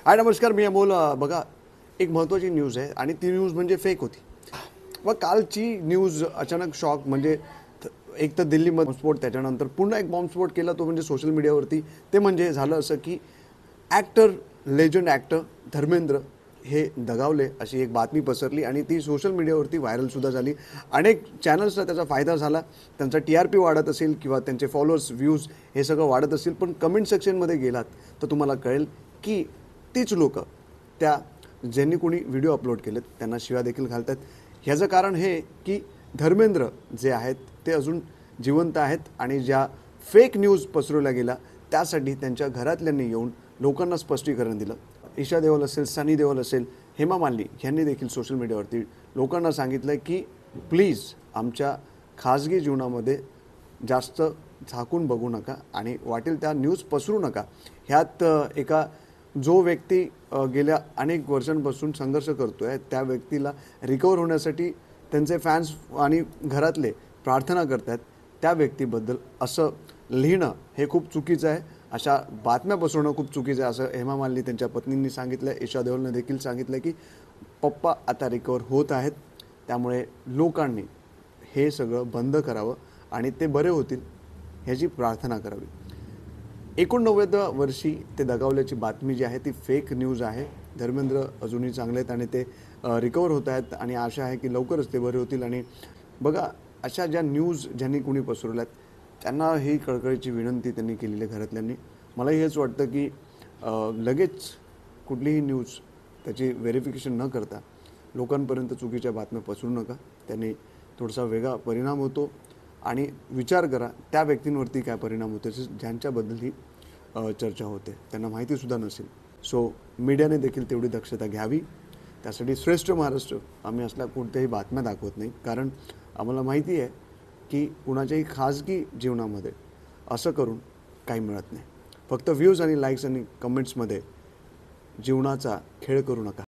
हाय नमस्कार, मी अमोल. बघा, एक महत्त्वाची न्यूज आहे आणि ती न्यूज म्हणजे फेक होती. मग कालची न्यूज अचानक शॉक म्हणजे एक तर दिल्लीमध्ये बॉम्बस्फोट, त्याच्यानंतर पुन्हा एक बॉम्बस्फोट केला तो म्हणजे सोशल मीडियावरती. ते म्हणजे झालं असं की लेजंड ॲक्टर धर्मेंद्र हे दगावले अशी एक बातमी पसरली आणि ती सोशल मीडियावरती व्हायरलसुद्धा झाली. अनेक चॅनल्सला त्याचा फायदा झाला. त्यांचा TRP वाढत असेल किंवा त्यांचे फॉलोअर्स, व्ह्यूज हे सगळं वाढत असेल. पण कमेंट सेक्शनमध्ये गेलात तर तुम्हाला कळेल की तीच लोकं त्या ज्यांनी कोणी व्हिडिओ अपलोड केलेत त्यांना शिव्या देखील घालतात. ह्याचं कारण हे की धर्मेंद्र जे आहेत ते अजून जिवंत आहेत आणि ज्या फेक न्यूज पसरवल्या गेल्या त्यासाठी त्यांच्या घरातल्यांनी येऊन लोकांना स्पष्टीकरण दिलं. ईशा देओल असेल, सनी देओल असेल, हेमा मालिनी यांनी देखील सोशल मीडियावरती लोकांना सांगितलं की प्लीज आमच्या खाजगी जीवनामध्ये जास्त झाकून बघू नका आणि वाटेल त्या न्यूज पसरू नका. ह्यात एका जो व्यक्ती गेल्या अनेक वर्षांपासून संघर्ष करतो आहे त्या व्यक्तीला रिकवर होण्यासाठी त्यांचे फॅन्स आणि घरातले प्रार्थना करतात, त्या व्यक्तीबद्दल असं लिहिणं हे खूप चुकीचं आहे. अशा बातम्या पसरवणं खूप चुकीचं आहे असं हेमा मालिनी त्यांच्या पत्नींनी सांगितलं. ईशा देओलने देखील सांगितलं की पप्पा आता रिकवर होत आहेत, त्यामुळे लोकांनी हे सगळं बंद करावं आणि ते बरे होतील ह्याची प्रार्थना करावी. 89व्या वर्षी ते दगावल्याची बातमी जी आहे ती फेक न्यूज आहे. धर्मेंद्र अजूनही चांगले आहेत आणि ते रिकवर होत आहेत आणि आशा आहे की लवकरच ते बरे होतील. आणि बघा, अशा ज्या न्यूज ज्यांनी कोणी पसरवल्यात त्यांना ही कळकळीची विनंती त्यांनी केलेली आहे घरातल्यांनी. मलाही हेच वाटतं की लगेच कुठलीही न्यूज त्याची व्हेरिफिकेशन न करता लोकांपर्यंत चुकीच्या बातम्या पसरू नका. त्यांनी थोडासा वेगळा परिणाम होतो आणि विचार करा त्या व्यक्तींवरती काय परिणाम होतो ज्यांच्याबद्दल ही चर्चा होते, त्यांना माहितीसुद्धा नसेल. सो मीडियाने देखील तेवढी दक्षता घ्यावी. त्यासाठी श्रेष्ठ महाराष्ट्र आम्ही असल्या कोणत्याही बातम्या दाखवत नाही, कारण आम्हाला माहिती आहे की कुणाच्याही खाजगी जीवनामध्ये असं करून काही मिळत नाही. फक्त व्ह्यूज आणि लाईक्स आणि कमेंट्समध्ये जीवनाचा खेळ करू नका.